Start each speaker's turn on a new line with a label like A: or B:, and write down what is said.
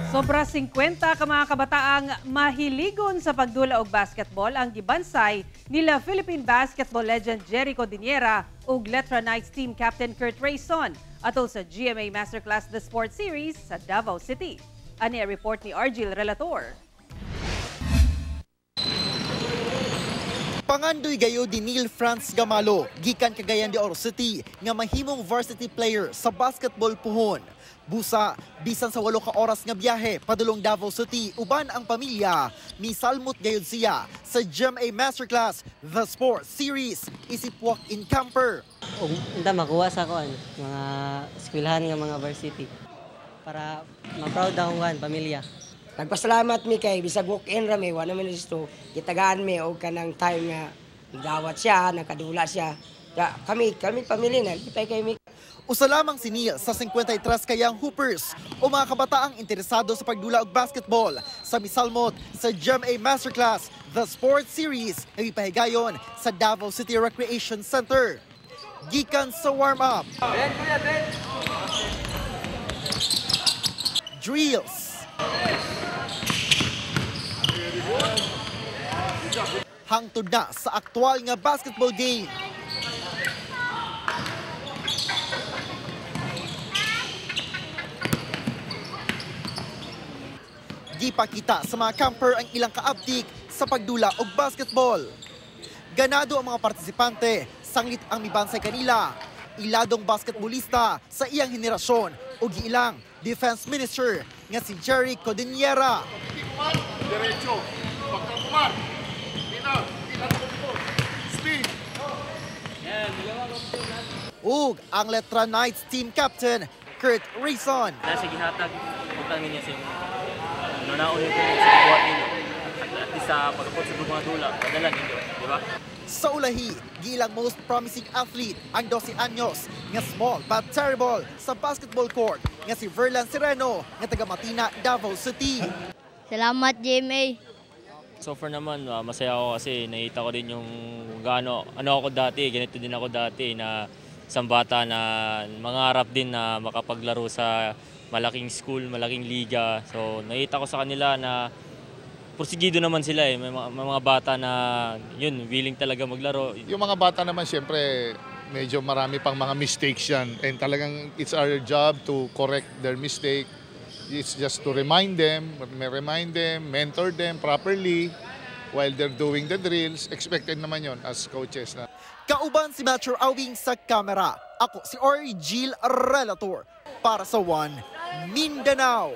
A: Sobra 50 ka mga kabataang mahiligon sa pagdula og basketball ang gibansay nila Philippine basketball legend Jerry Codiniera ug Letra Knights team captain Kurt Rayson atol sa GMA Masterclass The Sports Series sa Davao City. Ani ang report ni Argil Relator.
B: Pangandoy gayo ni Neil Franz Gamalo, gikan Cagayan de Oro City, nga mahimong varsity player sa basketball puhon. Busa, bisan sa 8 ka oras nga biyahe padulong Davao City, uban ang pamilya, misalmot gayud siya sa GMA Masterclass The Sports Series, isip walk-in camper.
C: Unta makuha sa ko mga eskwelahan nga mga varsity para ma-proud akong pamilya.
D: Nagpasalamat mi kay bisag walk-in ra mi, wala man gusto kitagaan mi og kanang time nga gawat siya, nakadula siya. Ya, kami pamilya na kita kay mi.
B: Usa lamang si Neil sa 53 kayang hoopers o mga kabataang interesado sa pagdula og basketball sa misalmot sa GMA Masterclass The Sports Series na ipahigayon sa Davao City Recreation Center. Gikan sa warm-up, drills, hangtod na sa aktual nga basketball game. Gipakita sa mga camper ang ilang kaabtik sa pagdula og basketball. Ganado ang mga partisipante, sanglit ang mibansay kanila. Iladong basketballista sa iyang henerasyon ug giilang Defense Minister nga si Jerry Codiniera.
E: Derecho, pagkakumar, speed.
B: Ug ang Letra Knights team captain Kurt Rayson.
F: Nasa gihatag utang niya sa naon nito sa buhat ninyo. At least sa pagkapot sa mga dula, padalan ninyo, di ba?
B: Sa ulahi, gilang most promising athlete ang 12 anyos nga small but terrible sa basketball court nga si Verlan Sereno nga taga Matina, Davao City.
G: Salamat, GMA.
F: So far naman, masaya ako kasi nakita ko din yung ano ako dati, ganito din ako dati na isang bata na mangarap din na makapaglaro sa malaking school, malaking liga. So nakita ko sa kanila na porsigido naman sila eh. May mga bata na yun, willing talaga maglaro.
E: Yung mga bata naman siyempre medyo marami pang mga mistakes yan. And talagang it's our job to correct their mistake. It's just to remind them, mentor them properly while they're doing the drills. Expected naman yon as coaches na.
B: Kauban si Matthew Awing sa kamera. Ako si Argil Relator para sa One Mindanao.